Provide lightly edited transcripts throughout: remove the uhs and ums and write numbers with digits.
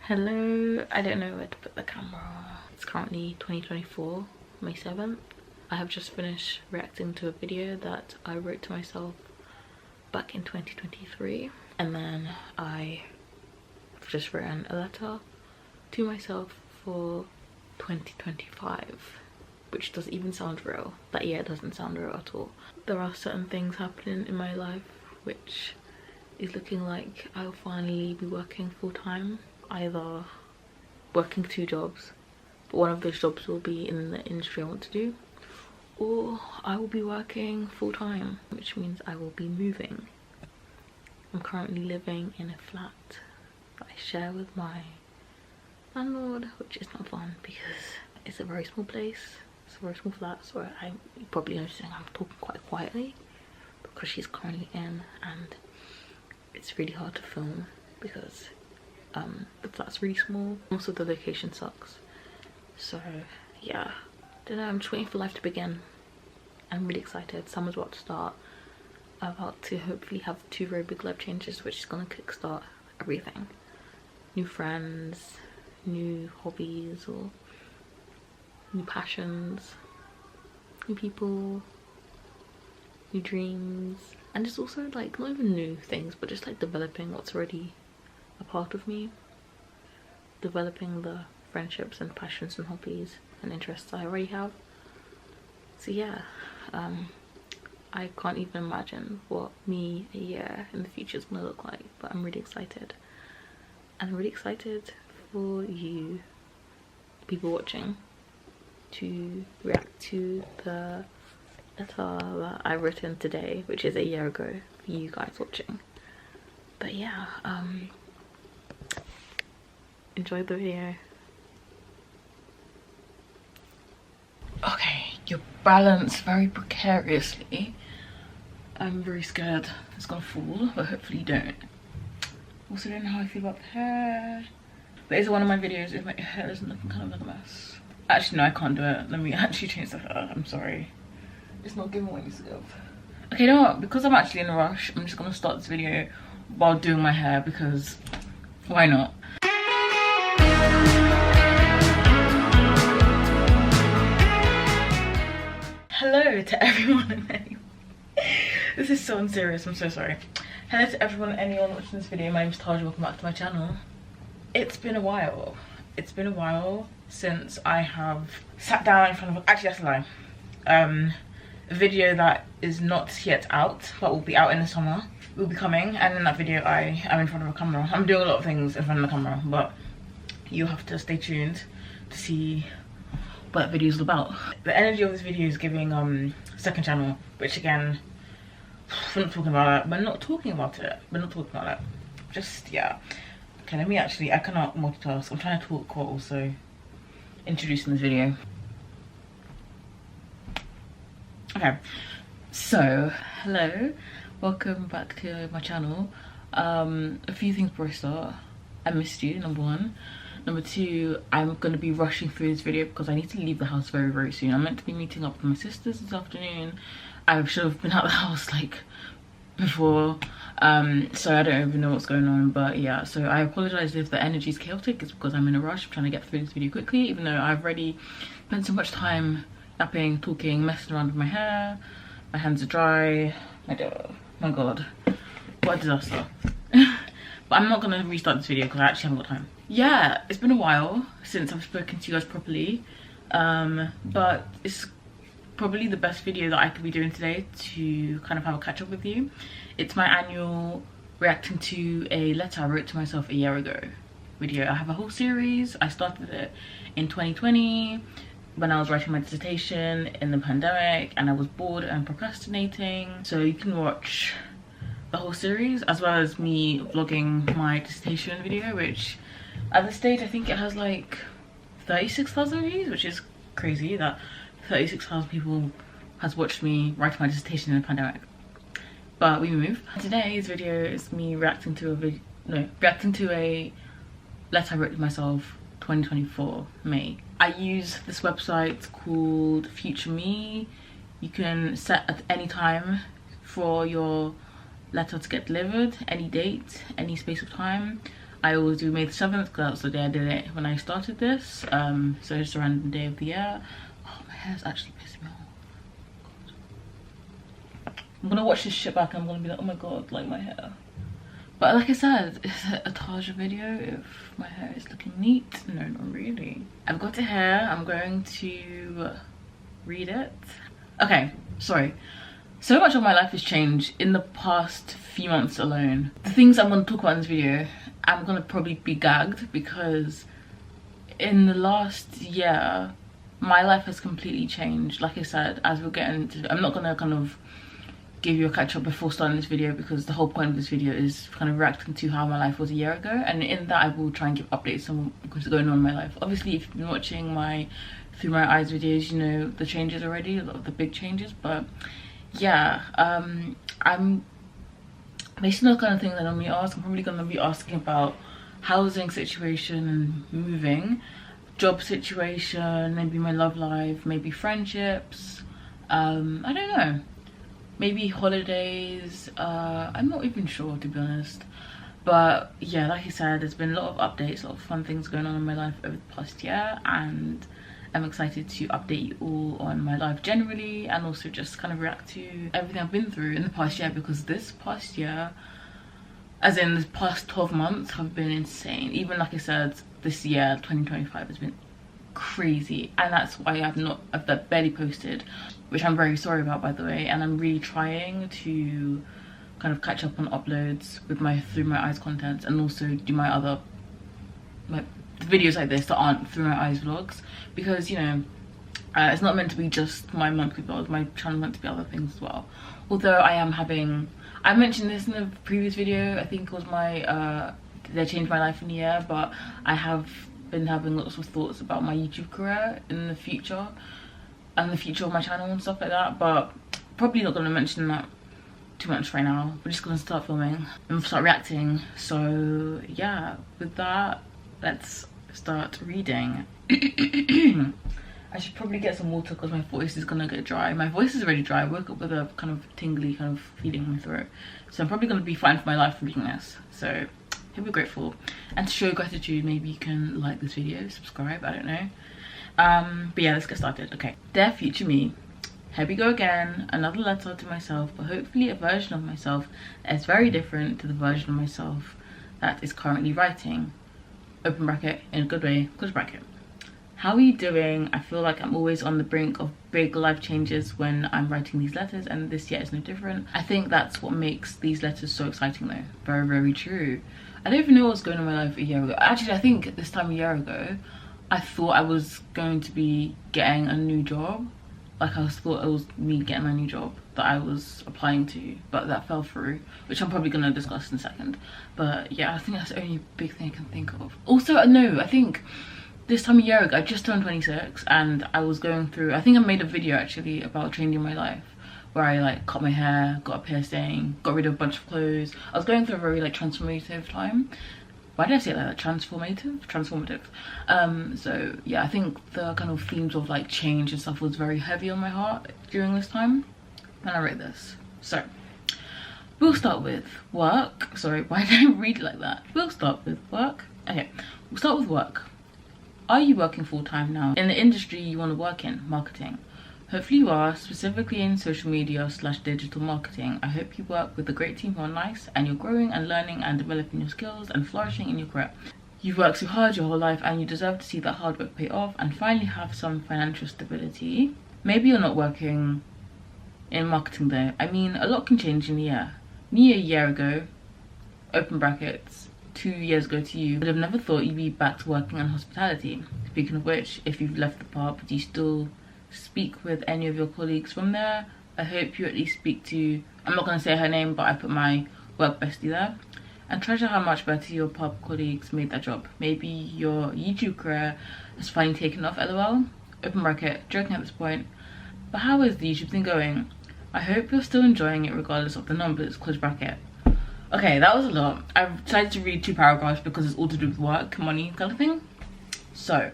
Hello, I don't know where to put the camera. It's currently 2024, May 7th. I have just finished reacting to a video that I wrote to myself back in 2023, and then I've just written a letter to myself for 2025, which doesn't even sound real. That year doesn't sound real at all. There are certain things happening in my life which is looking like I'll finally be working full-time, either working 2 jobs, but one of those jobs will be in the industry I want to do, or I will be working full-time, which means I will be moving. I'm currently living in a flat that I share with my landlord, which is not fun because it's a very small place. It's a very small flat, so I'm probably noticing I'm talking quite quietly because she's currently in, and it's really hard to film because the flat's really small. Also, the location sucks. So yeah, don't know, I'm just waiting for life to begin. I'm really excited. Summer's about to start. I'm about to hopefully have 2 very big life changes, which is gonna kickstart everything. New friends, new hobbies, or new passions, new people, new dreams, and just also like not even new things, but just like developing what's already a part of me, developing the friendships and passions and hobbies and interests I already have. So yeah, I can't even imagine what me a year in the future is gonna look like, but I'm really excited. And I'm really excited for you people watching to react to the letter that I've written today, which is a year ago for you guys watching. But yeah, enjoy the video. Okay, you're balanced very precariously. I'm very scared it's gonna fall, but hopefully you don't. Also, don't know how I feel about the hair. But it's one of my videos if my hair isn't looking kind of like a mess. Actually, no, I can't do it. Let me actually change the hair. I'm sorry. It's not giving what it needs to give. Okay, you know what? Because I'm actually in a rush, I'm just gonna start this video while doing my hair because why not? Hello to everyone and anyone. This is so unserious, I'm so sorry. Hello to everyone and anyone watching this video. My name is Taja, welcome back to my channel. It's been a while. It's been a while since I have sat down in front of, actually that's a lie. A video that is not yet out, but will be out in the summer, will be coming, and in that video I am in front of a camera. I'm doing a lot of things in front of the camera, but you have to stay tuned to see what that video is about. The energy of this video is giving second channel, which again, we're not talking about that. We're not talking about it. We're not talking about it. Just, yeah. Okay, let me actually, I cannot multitask. I'm trying to talk while also introducing this video. Okay, so hello, welcome back to my channel. A few things before I start. I missed you, number 1. Number 2, I'm gonna be rushing through this video because I need to leave the house very, very soon. I'm meant to be meeting up with my sisters this afternoon. I should have been out of the house like before, so I don't even know what's going on, but yeah, so I apologize if the energy is chaotic. It's because I'm in a rush. I'm trying to get through this video quickly, even though I've already spent so much time napping, talking, messing around with my hair. My hands are dry. My god, what a disaster. But I'm not gonna restart this video because I actually haven't got time. Yeah, it's been a while since I've spoken to you guys properly, but it's probably the best video that I could be doing today to kind of have a catch up with you. It's my annual reacting to a letter I wrote to myself a year ago video. I have a whole series. I started it in 2020 when I was writing my dissertation in the pandemic and I was bored and procrastinating. So you can watch the whole series as well as me vlogging my dissertation video, which at this stage I think it has like 36,000 views, which is crazy that 36,000 people has watched me write my dissertation in the pandemic. But we move. Today's video is me reacting to a letter I wrote to myself 2024 May. I use this website called Future Me. You can set at any time for your letter to get delivered, any date, any space of time. I always do May the 7th because that's the day I did it when I started this. So it's a random day of the year. Oh, my hair's actually pissing me off. I'm gonna watch this shit back and I'm gonna be like, oh my god, like my hair. But like I said, is it a Taja video if my hair is looking neat? No, not really. I've got a hair, I'm going to read it. Okay, sorry. So much of my life has changed in the past few months alone. The things I'm going to talk about in this video, I'm going to probably be gagged because in the last year, my life has completely changed. Like I said, as we're getting to, I'm not going to kind of give you a catch up before starting this video because the whole point of this video is kind of reacting to how my life was a year ago, and in that I will try and give updates on what's going on in my life. Obviously, if you've been watching my Through My Eyes videos, you know the changes already, a lot of the big changes, but yeah, I'm based on the kind of things I normally ask. I'm probably going to be asking about housing situation and moving, job situation, maybe my love life, maybe friendships, I don't know, maybe holidays, I'm not even sure to be honest. But yeah, like I said, there's been a lot of updates, a lot of fun things going on in my life over the past year, and I'm excited to update you all on my life generally and also just kind of react to everything I've been through in the past year, because this past year, as in the past 12 months, have been insane. Even like I said, this year 2025 has been crazy, and that's why I've barely posted, which I'm very sorry about, by the way. And I'm really trying to kind of catch up on uploads with my Through My Eyes content, and also do my other videos like this that aren't Through My Eyes vlogs, because you know, it's not meant to be just my monthly vlogs. My channel meant to be other things as well. Although I mentioned this in a previous video, I think it was my did I change my life in a year, but I have been having lots of thoughts about my YouTube career in the future and the future of my channel and stuff like that, but probably not going to mention that too much right now. We're just going to start filming and start reacting. So yeah, with that, let's start reading. I should probably get some water because my voice is gonna get dry. My voice is already dry. I woke up with a kind of tingly kind of feeling in my throat, so I'm probably gonna be fine for my life reading this. So here we're grateful, and to show gratitude, maybe you can like this video, subscribe, I don't know. But yeah, let's get started. Okay. Dear future me, here we go again, another letter to myself, but hopefully a version of myself that is very different to the version of myself that is currently writing. Open bracket, in a good way, close bracket. How are you doing? I feel like I'm always on the brink of big life changes when I'm writing these letters, and this year is no different. I think that's what makes these letters so exciting though. Very, very true. I don't even know what was going on in my life a year ago. Actually, I think this time a year ago, I thought I was going to be getting a new job. Like I thought it was me getting a new job that I was applying to, but that fell through, which I'm probably going to discuss in a second. But yeah, I think that's the only big thing I can think of. Also, no, I think this time a year ago, I just turned 26, and I was going through, I think I made a video actually about changing my life, where I like cut my hair, got a piercing, got rid of a bunch of clothes. I was going through a very like transformative time. Why did I say it like that? Transformative. So yeah, I think the kind of themes of like change and stuff was very heavy on my heart during this time when I wrote this. So we'll start with work. Sorry, why did I read it like that? We'll start with work. Okay, we'll start with work. Are you working full-time now in the industry you want to work in, marketing? Hopefully you are, specifically in social media / digital marketing. I hope you work with a great team who are nice, and you're growing and learning and developing your skills and flourishing in your career. You've worked so hard your whole life, and you deserve to see that hard work pay off and finally have some financial stability. Maybe you're not working in marketing though. I mean, a lot can change in a year. Me a year ago, open brackets, 2 years ago to you, would have never thought you'd be back to working in hospitality. Speaking of which, if you've left the pub, do you still speak with any of your colleagues from there? I hope you at least speak to, I'm not going to say her name, but I put my work bestie there, and treasure how much better your pub colleagues made that job. Maybe your YouTube career has finally taken off, lol. Open bracket, joking at this point, but how is the YouTube thing going? I hope you're still enjoying it regardless of the numbers, close bracket. Okay, that was a lot. I've decided to read 2 paragraphs because it's all to do with work, money kind of thing. So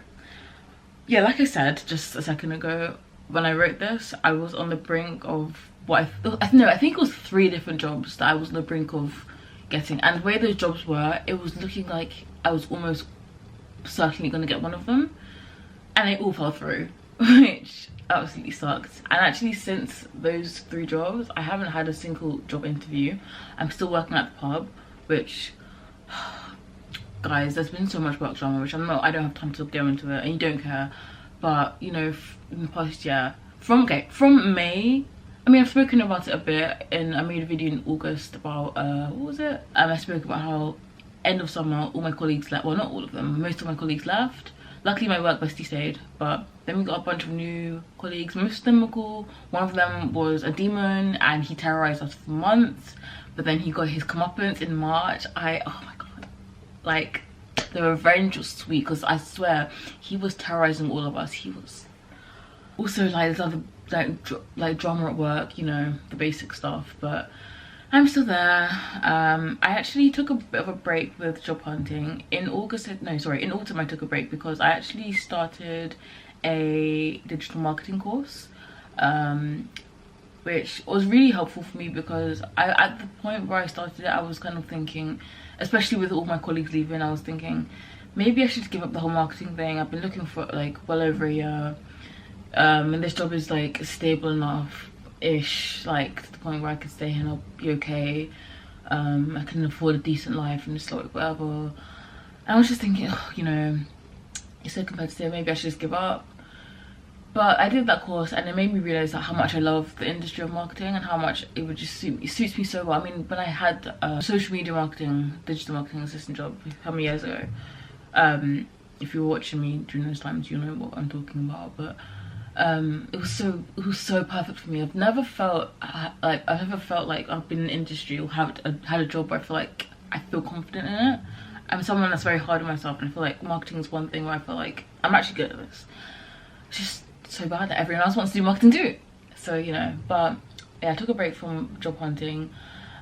yeah, like I said just a second ago, when I wrote this, I was on the brink of what I think it was 3 different jobs that I was on the brink of getting. And the way those jobs were, it was looking like I was almost certainly going to get one of them, and they all fell through, which absolutely sucked. And actually, since those 3 jobs, I haven't had a single job interview. I'm still working at the pub, which guys, there's been so much work drama, which I don't have time to go into it, and you don't care. But you know, in the past year, from May, I mean, I've spoken about it a bit, and I made a video in August about what was it? I spoke about how end of summer all my colleagues left. Well, not all of them, most of my colleagues left. Luckily my work bestie stayed, but then we got a bunch of new colleagues. Most of them were cool. One of them was a demon and he terrorized us for months, but then he got his comeuppance in March. Oh my god, like the revenge was sweet, because I swear he was terrorizing all of us. He was also like this other like drama at work, you know, the basic stuff, but I'm still there. I actually took a bit of a break with job hunting in August. No, sorry, in autumn I took a break because I actually started a digital marketing course, which was really helpful for me, because at the point where I started it, I was kind of thinking, especially with all my colleagues leaving, I was thinking maybe I should give up the whole marketing thing. I've been looking for like well over a year, and this job is like stable enough ish, like to the point where I could stay here and I'll be okay. I can afford a decent life and just like whatever. And I was just thinking, oh, you know, it's so competitive, maybe I should just give up. But I did that course and it made me realize how much I love the industry of marketing and how much it would just it suits me so well. I mean, when I had a social media marketing, digital marketing assistant job how many years ago, if you were watching me during those times, you know what I'm talking about. But it was so perfect for me. I've never felt like I've been in an industry or had a job where I feel like I feel confident in it. I'm someone that's very hard on myself, and I feel like marketing is one thing where I feel like I'm actually good at this. It's just so bad that everyone else wants to do marketing too. So, you know, but yeah, I took a break from job hunting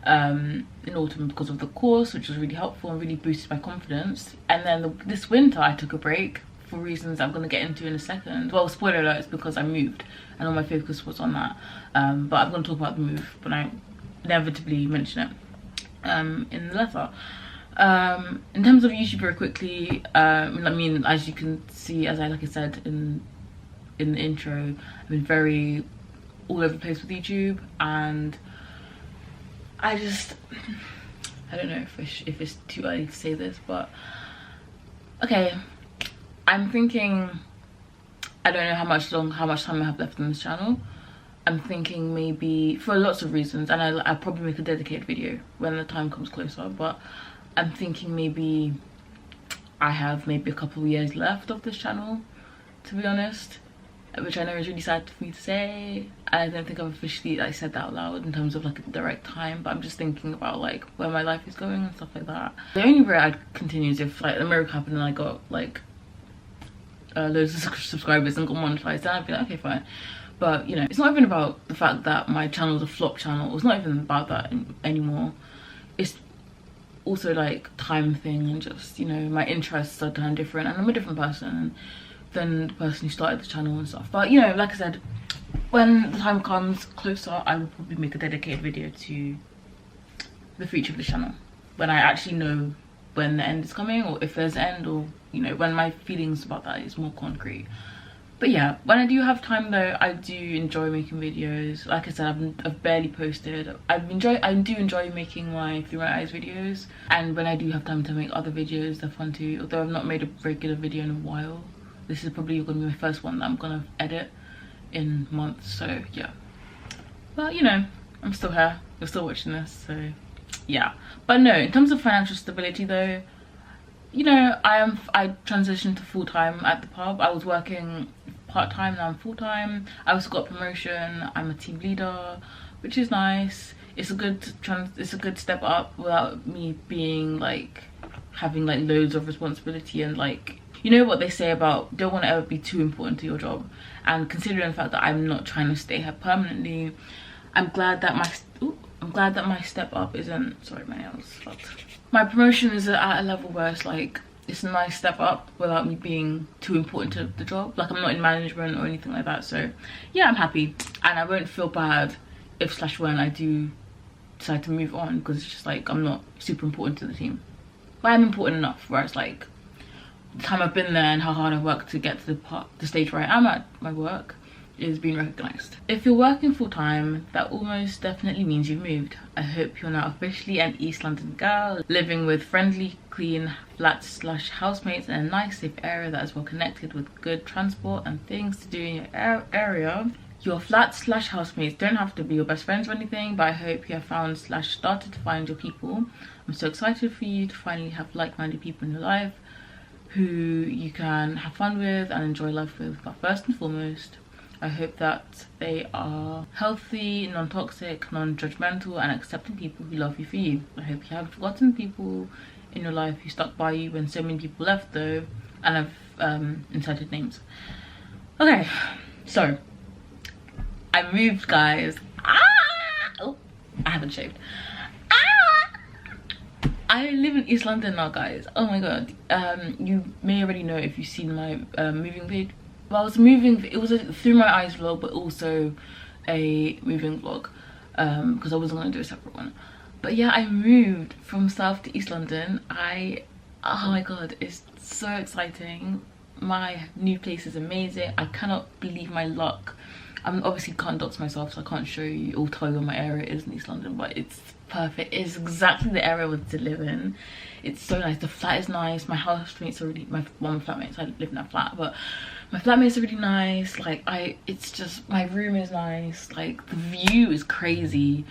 in autumn because of the course, which was really helpful and really boosted my confidence. And then this winter I took a break for reasons I'm going to get into in a second. Well, spoiler alert, it's because I moved and all my focus was on that. But I'm going to talk about the move when I inevitably mention it in the letter. In terms of YouTube, very quickly, I mean, as you can see, like I said in the intro, I've been very all over the place with YouTube, and I don't know if it's too early to say this, but okay, I'm thinking, I don't know how much time I have left on this channel. I'm thinking maybe, for lots of reasons, and I'll probably make a dedicated video when the time comes closer, but I'm thinking maybe I have maybe a couple of years left of this channel, to be honest, which I know is really sad for me to say. I don't think I've officially like said that out loud in terms of like a direct time, but I'm just thinking about like where my life is going and stuff like that. The only way I'd continue is if like the miracle happened and I got like loads of subscribers and got monetized, then I'd be like, okay, fine. But you know, it's not even about the fact that my channel is a flop channel. It's not even about that anymore. It's also like time thing, and just, you know, my interests are kind of different, and I'm a different person than the person who started the channel and stuff. But you know, like I said, when the time comes closer, I will probably make a dedicated video to the future of the channel, when I actually know when the end is coming, or if there's an end, or you know, when my feelings about that is more concrete. But yeah, when I do have time though, I do enjoy making videos. Like I said, I've barely posted. I do enjoy making my Through My Eyes videos, and when I do have time to make other videos, they're fun too. Although I've not made a regular video in a while. This is probably going to be my first one that I'm gonna edit in months, so yeah. But you know, I'm still here, you're still watching this, so yeah. But no, in terms of financial stability though, you know, I transitioned to full-time at the pub. I was working part-time, now I'm full-time. I also got a promotion. I'm a team leader, which is nice. It's a good step up without me being like having like loads of responsibility, and like, you know what they say about don't want to ever be too important to your job. And considering the fact that I'm not trying to stay here permanently, I'm glad that my step up isn't, sorry, my nails fucked. My promotion is at a level where it's like, it's a nice step up without me being too important to the job. Like, I'm not in management or anything like that, so yeah, I'm happy. And I won't feel bad if / when I do decide to move on because it's just like I'm not super important to the team. But I'm important enough where it's like the time I've been there and how hard I worked to get to the stage where I am at my work is being recognised. If you're working full-time, that almost definitely means you've moved. I hope you're now officially an East London girl, living with friendly, clean flats/housemates in a nice, safe area that is well connected with good transport and things to do in your area. Your flat/housemates don't have to be your best friends or anything, but I hope you have found/started to find your people. I'm so excited for you to finally have like-minded people in your life who you can have fun with and enjoy life with. But first and foremost, I hope that they are healthy, non-toxic, non-judgmental and accepting people who love you for you. I hope you haven't forgotten people in your life who stuck by you when so many people left though, and I've inserted names. Okay, so I moved, guys. Oh, I haven't shaved. I live in East London now, guys. Oh my god. You may already know if you've seen my moving video. Well, I was moving, it was a through my eyes vlog, but also a moving vlog, because I wasn't going to do a separate one. But yeah, I moved from South to East London. Oh my god, it's so exciting. My new place is amazing. I cannot believe my luck. I obviously can't dox myself, so I can't show you or tell you where my area is in East London, but it's perfect. It's exactly the area I wanted to live in. It's so nice. The flat is nice. My housemates are really, one of my flatmates, I live in that flat, but my flatmates are really nice. Like, it's just, my room is nice. Like, the view is crazy.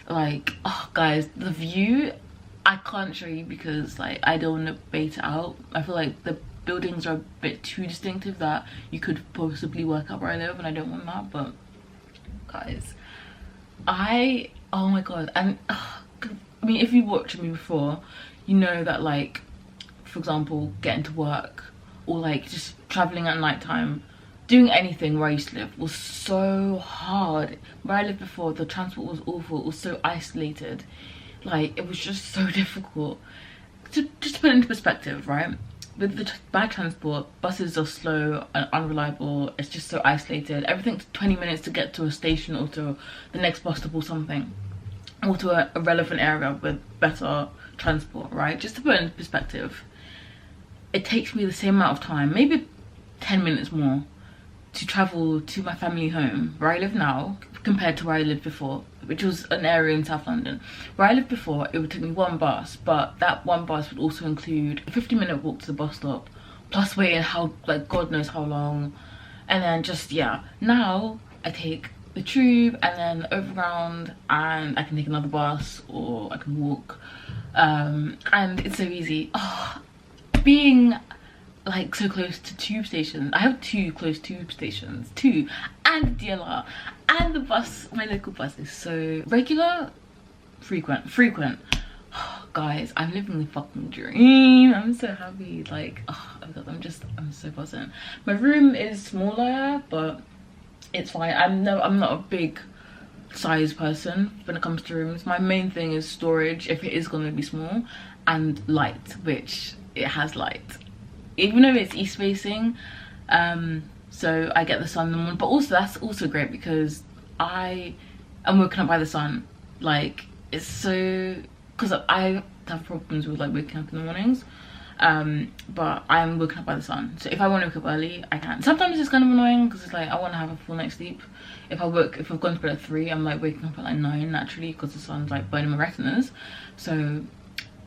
Like, oh guys, the view, I can't show you because like I don't want to bait it out. I feel like the buildings are a bit too distinctive that you could possibly work out where I live, and I don't want that. But guys, oh my god. And I mean, if you watched me before, you know that, like, for example, getting to work or like just traveling at night time, doing anything where I used to live was so hard. Where I lived before, the transport was awful. It was so isolated. Like, it was just so difficult. Just to put it into perspective, right? With the bad transport, buses are slow and unreliable. It's just so isolated. Everything's 20 minutes to get to a station or to the next bus stop or something, or to a relevant area with better transport, right? Just to put it into perspective, it takes me the same amount of time, maybe 10 minutes more, to travel to my family home where I live now compared to where I lived before, which was an area in South London. Where I lived before, it would take me one bus, but that one bus would also include a 50-minute walk to the bus stop, plus waiting how, like, God knows how long. And then just, yeah, now I take the tube and then overground, and I can take another bus or I can walk, and it's so easy. Oh, being like so close to tube stations. I have 2 close tube stations, 2, and DLR, and the bus, my local bus is so regular, frequent. Oh, guys, I'm living the fucking dream. I'm so happy. Like, oh my god, I'm so buzzing. My room is smaller, but it's fine. I'm not a big size person when it comes to rooms. My main thing is storage, if it is going to be small, and light, which it has light, even though it's east facing, so I get the sun in the morning. But also, that's also great because I am woken up by the sun. Like, it's so, because I have problems with like waking up in the mornings, but I'm woken up by the sun. So if I want to wake up early, I can. Sometimes it's kind of annoying because it's like I want to have a full night's sleep. If I've gone to bed at 3, I'm like waking up at like 9 naturally because the sun's like burning my retinas. So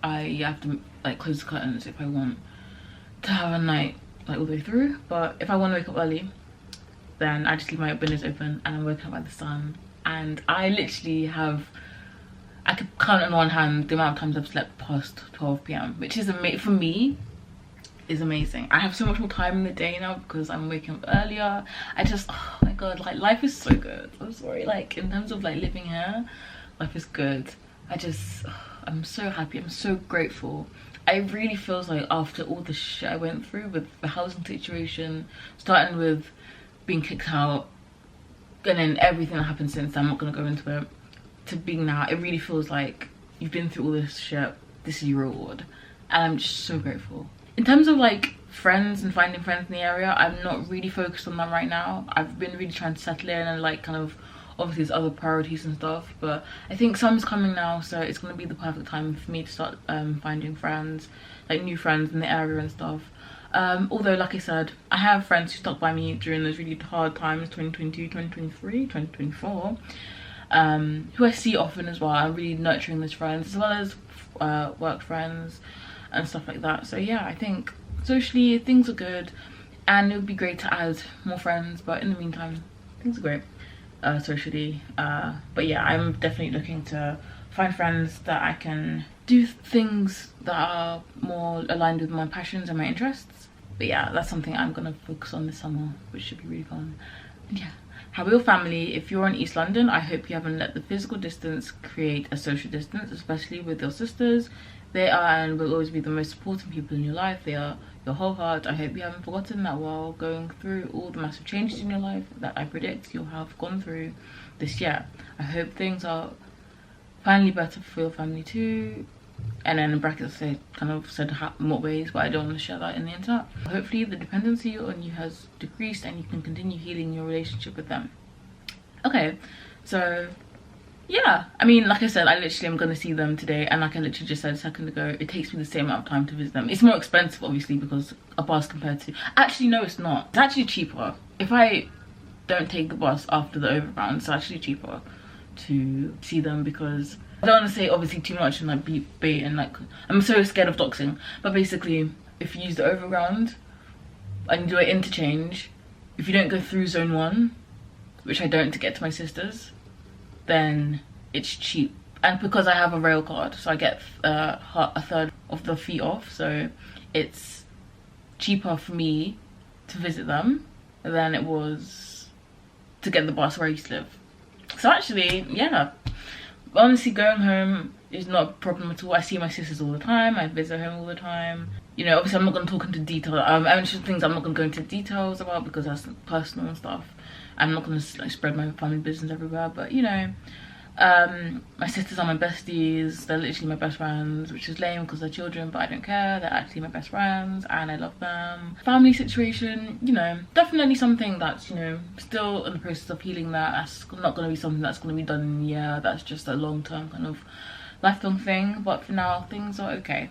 I have to like close the curtains if I want to have a night like all the way through. But if I want to wake up early, then I just leave my windows open and I'm woken up by the sun. And I literally have, I could count on one hand the amount of times I've slept past 12 p.m, which is for me is amazing. I have so much more time in the day now because I'm waking up earlier. I just, oh my god, like, life is so good. I'm sorry, like, in terms of like living here, life is good. I'm so happy, I'm so grateful. It really feels like after all the shit I went through with the housing situation, starting with being kicked out, and then everything that happened since then, I'm not going to go into it, to being now, it really feels like you've been through all this shit, this is your reward. And I'm just so grateful. In terms of like friends and finding friends in the area, I'm not really focused on that right now. I've been really trying to settle in and like kind of obviously there's other priorities and stuff, but I think summer's coming now, so it's going to be the perfect time for me to start finding friends, like new friends in the area and stuff. Although, like I said, I have friends who stuck by me during those really hard times, 2022, 2023, 2024, who I see often as well. I'm really nurturing those friends, as well as work friends and stuff like that. So yeah, I think socially things are good, and it would be great to add more friends, but in the meantime things are great socially. But yeah, I'm definitely looking to find friends that I can do things that are more aligned with my passions and my interests. But yeah, that's something I'm gonna focus on this summer, which should be really fun. And yeah, how about your family? If you're in East London, I hope you haven't let the physical distance create a social distance, especially with your sisters. They are and will always be the most supportive people in your life. They are your whole heart. I hope you haven't forgotten that while going through all the massive changes in your life that I predict you'll have gone through this year. I hope things are finally better for your family too. And then in brackets they kind of said in what ways, but I don't want to share that in the internet. Hopefully the dependency on you has decreased and you can continue healing your relationship with them. Okay, so yeah, I mean, like I said, I literally am going to see them today, and like I literally just said a second ago, it takes me the same amount of time to visit them. It's more expensive obviously because a bus compared to, actually no it's not, it's actually cheaper. If I don't take the bus after the overground, it's actually cheaper to see them, because I don't want to say obviously too much and like be bait, and like I'm so scared of doxing, but basically if you use the overground and you do an interchange, if you don't go through zone 1, which I don't, to get to my sister's, then it's cheap. And because I have a rail card, so I get a third of the fee off, so it's cheaper for me to visit them than it was to get the bus where I used to live. So actually, yeah, honestly going home is not a problem at all. I see my sisters all the time, I visit home all the time. You know, obviously I'm not going to talk into detail. I mentioned things I'm not going to go into details about because that's personal and stuff. I'm not going to like spread my family business everywhere, but you know, my sisters are my besties. They're literally my best friends, which is lame because they're children, but I don't care. They're actually my best friends and I love them. Family situation, you know, definitely something that's, you know, still in the process of healing. That's not going to be something that's going to be done in a year. That's just a long-term kind of lifelong thing, but for now things are okay.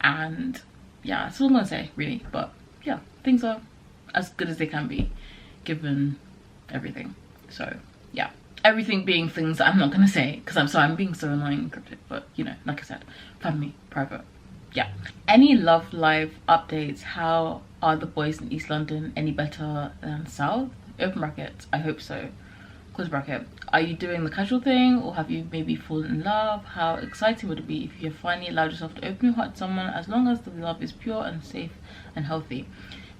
And yeah, that's all I'm going to say really, but yeah, things are as good as they can be given everything. So yeah, everything being things that I'm not gonna say because I'm being so annoying and cryptic, but you know, like I said, family, private. Yeah, any love life updates? How are the boys in East London any better than South? Open brackets, I hope so. Close bracket, are you doing the casual thing or have you maybe fallen in love? How exciting would it be if you have finally allowed yourself to open your heart to someone, as long as the love is pure and safe and healthy?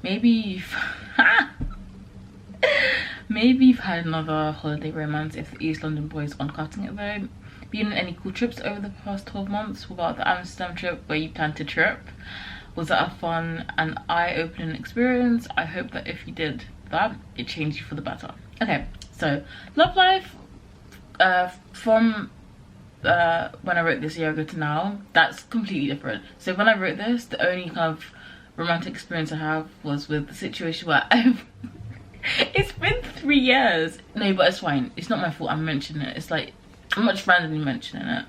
Maybe you've maybe you've had another holiday romance if the East London boys aren't cutting it though. Been on any cool trips over the past 12 months? What about the Amsterdam trip where you planned to trip? Was that a fun and eye-opening experience? I hope that if you did that, it changed you for the better. Okay, so love life from when I wrote this a year ago to now, that's completely different. So when I wrote this, the only kind of romantic experience I have was with the situation where it's been 3 years. No, but it's fine. It's not my fault I'm mentioning it. It's like, I'm not just randomly mentioning it.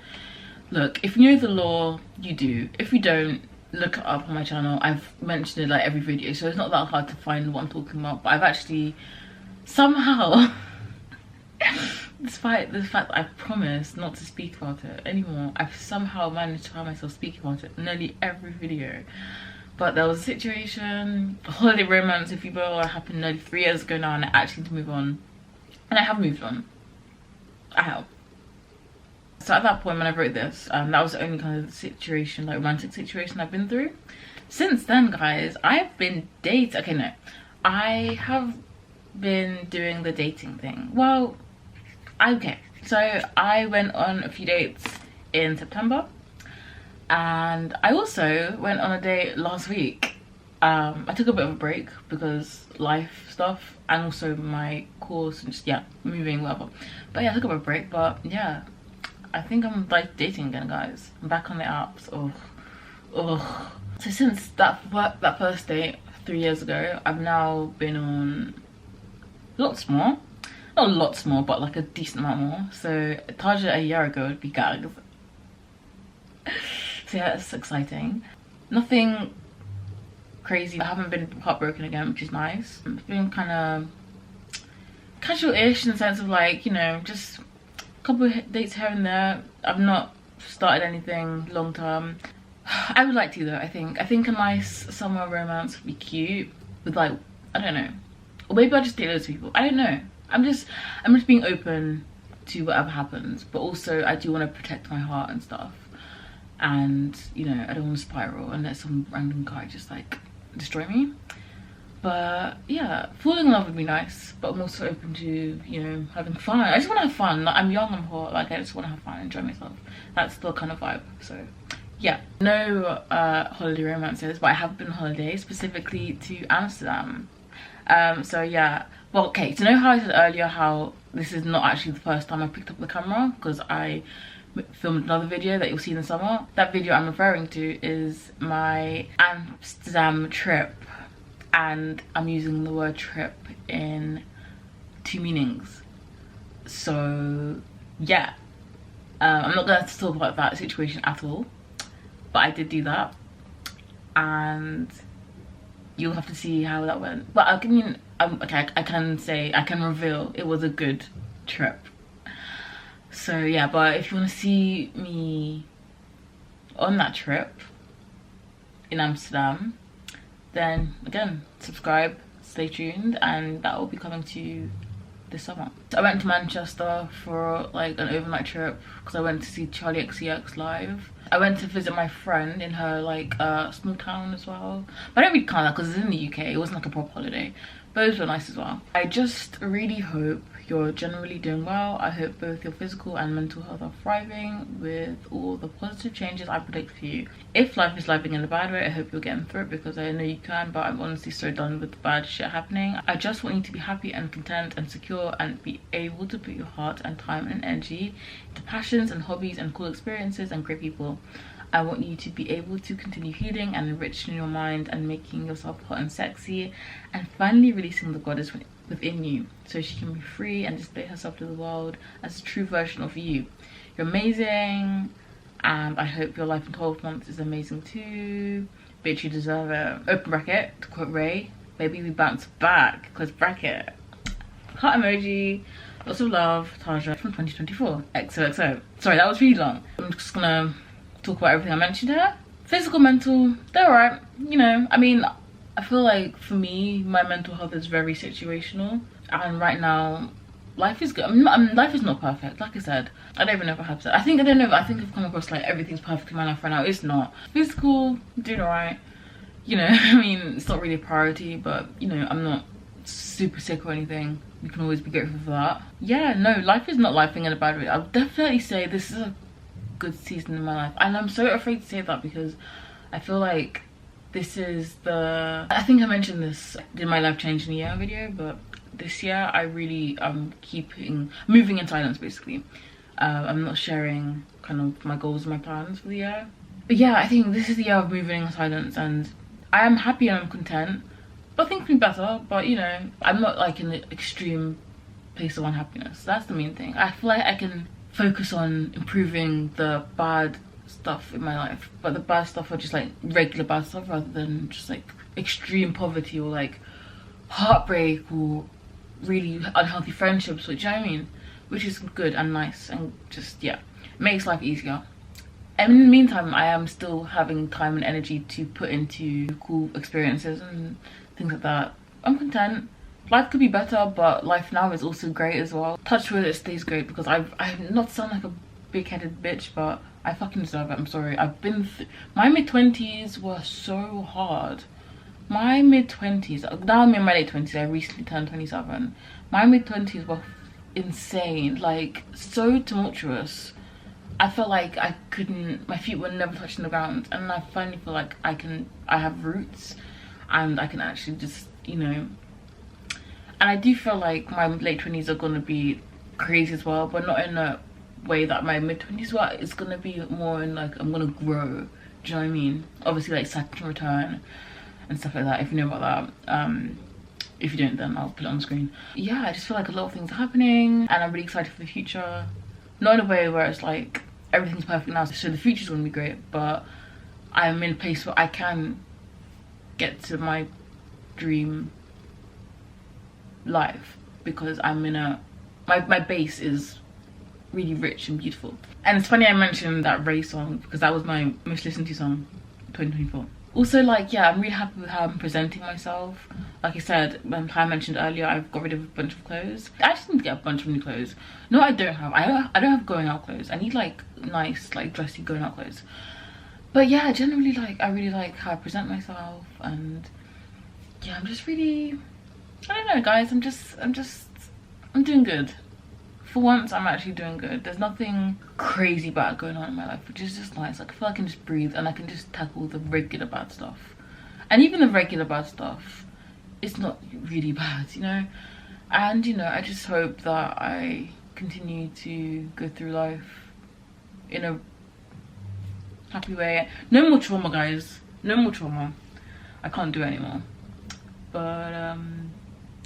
Look, if you know the law, you do. If you don't, look it up on my channel. I've mentioned it like every video, so it's not that hard to find what I'm talking about. But I've actually somehow, despite the fact that I promised not to speak about it anymore, I've somehow managed to find myself speaking about it in nearly every video. But there was a situation, a holiday romance if you will, that happened nearly 3 years ago now, and I actually need to move on. And I have moved on. I have. So at that point when I wrote this, that was the only kind of situation, like romantic situation I've been through. Since then, guys, I've been dating. Okay, no. I have been doing the dating thing. Well, okay. So I went on a few dates in September. And I also went on a date last week. I took a bit of a break because life stuff and also my course and just, yeah, moving, whatever. But yeah, I took a bit of a break, but yeah, I think I'm like dating again, guys. I'm back on the apps. Ugh. So since that first date 3 years ago, I've now been on lots more. not lots more, but like a decent amount more. So Taja a year ago would be gagged. So yeah, it's exciting. Nothing crazy. I haven't been heartbroken again, which is nice. It's been kind of casual-ish in the sense of like, you know, just a couple of dates here and there. I've not started anything long term. I would like to though. I think a nice summer romance would be cute with like, I don't know, or maybe I'll just date loads of people. I don't know. I'm just being open to whatever happens, but also I do want to protect my heart and stuff. And you know, I don't want to spiral and let some random guy just like destroy me. But yeah, falling in love would be nice, but I'm also open to, you know, having fun. I just want to have fun. Like, I'm young, I'm hot, like I just want to have fun, enjoy myself. That's the kind of vibe. So yeah, no holiday romances, but I have been on holiday, specifically to Amsterdam. So yeah, well, okay, to know how I said earlier how this is not actually the first time I picked up the camera, because I filmed another video that you'll see in the summer. That video I'm referring to is my Amsterdam trip, and I'm using the word trip in 2 meanings. So yeah, I'm not going to talk about that situation at all, but I did do that, and you'll have to see how that went. But I mean, okay, I can reveal it was a good trip. So yeah, but if you want to see me on that trip in Amsterdam, then again, subscribe, stay tuned, and that will be coming to you this summer. So I went to Manchester for like an overnight trip because I went to see Charlie XCX live. I went to visit my friend in her like small town as well, but I don't really count that because it's in the UK. It wasn't like a proper holiday, but those were nice as well. I just really hope you're generally doing well. I hope both your physical and mental health are thriving with all the positive changes I predict for you. If life is living in a bad way, I hope you're getting through it, because I know you can, but I'm honestly so done with the bad shit happening. I just want you to be happy and content and secure, and be able to put your heart and time and energy into passions and hobbies and cool experiences and great people. I want you to be able to continue healing and enriching your mind and making yourself hot and sexy, and finally releasing the goddess within you, so she can be free and display herself to the world as a true version of you. You're amazing, and I hope your life in 12 months is amazing too. Bitch, you deserve it. Open bracket, to quote Ray, baby, we bounce back, close bracket. Heart emoji, lots of love, Taja from 2024. XOXO. Sorry, that was really long. I'm just gonna talk about everything I mentioned here. Physical, mental, they're alright. You know, I mean, I feel like for me, my mental health is very situational, and right now life is good. Life is not perfect, like I said. I don't even know if I have to. I think I've come across like everything's perfect in my life right now. It's not. Physical, doing alright, you know. I mean, it's not really a priority, but you know, I'm not super sick or anything. You can always be grateful for that. Yeah, no, life is not lifing in a bad way. I'll definitely say this is a good season in my life, and I'm so afraid to say that because I feel like this is the, I think I mentioned this in my life change in a year video, but this year I really moving in silence basically. I'm not sharing kind of my goals and my plans for the year, but yeah, I think this is the year of moving in silence, and I am happy and I'm content, but things can be better. But you know, I'm not like in the extreme place of unhappiness. That's the main thing. I feel like I can focus on improving the bad stuff in my life, but the bad stuff are just like regular bad stuff rather than just like extreme poverty or like heartbreak or really unhealthy friendships, which I mean, which is good and nice and just, yeah, makes life easier. And in the meantime, I am still having time and energy to put into cool experiences and things like that. I'm content. Life could be better, but life now is also great as well. Touch wood, it stays great, because I've not sound like a big-headed bitch, but I fucking deserve it. I'm sorry. I've been my mid-20s were so hard. My mid-20s, now I'm in my late 20s, I recently turned 27. My mid-20s were insane, like so tumultuous. I felt like I couldn't, my feet were never touching the ground, and I finally feel like I have roots and I can actually just, you know. And I do feel like my late 20s are gonna be crazy as well, but not in a way that my mid-20s were. It's gonna be more in like, I'm gonna grow, do you know what I mean? Obviously like Saturn return and stuff like that, if you know about that. If you don't, then I'll put it on the screen. Yeah, I just feel like a lot of things are happening and I'm really excited for the future. Not in a way where it's like everything's perfect now, so the future's gonna be great, but I'm in a place where I can get to my dream life because I'm in a, my base is really rich and beautiful. And it's funny I mentioned that Ray song because that was my most listened to song 2024. Also, like, yeah, I'm really happy with how I'm presenting myself. Like I said, I mentioned earlier, I've got rid of a bunch of clothes. I just need to get a bunch of new clothes. No, I don't have. I don't have going out clothes. I need like nice, like dressy going out clothes. But yeah, generally, like, I really like how I present myself, and yeah, I'm just really, I don't know, guys. I'm doing good. For once, I'm actually doing good. There's nothing crazy bad going on in my life, which is just nice. Like, I feel like I can just breathe and I can just tackle the regular bad stuff. And even the regular bad stuff, it's not really bad, you know? And, you know, I just hope that I continue to go through life in a happy way. No more trauma, guys. No more trauma. I can't do it anymore. But,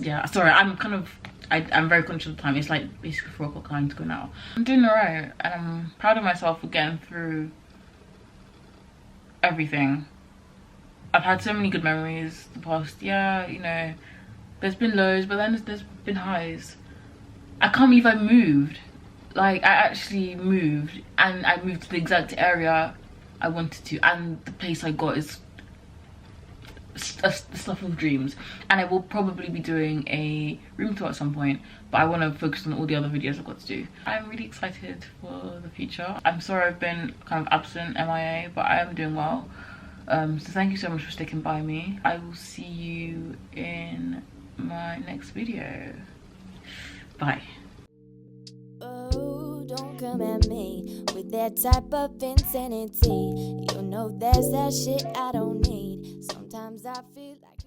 yeah, sorry, I'm very conscious of the time. It's like basically 4 o'clock. I need to go now. I'm doing alright, and I'm proud of myself for getting through everything. I've had so many good memories the past year, you know. There's been lows, but then there's been highs. I can't believe I moved. Like, I actually moved, and I moved to the exact area I wanted to, and the place I got is the stuff of dreams. And I will probably be doing a room tour at some point, but I want to focus on all the other videos I've got to do. I'm really excited for the future. I'm sorry I've been kind of absent, MIA, but I am doing well. So thank you so much for sticking by me. I will see you in my next video. Bye. Oh, don't come at me with that type of insanity. You know that's that shit I don't need. Sometimes I feel like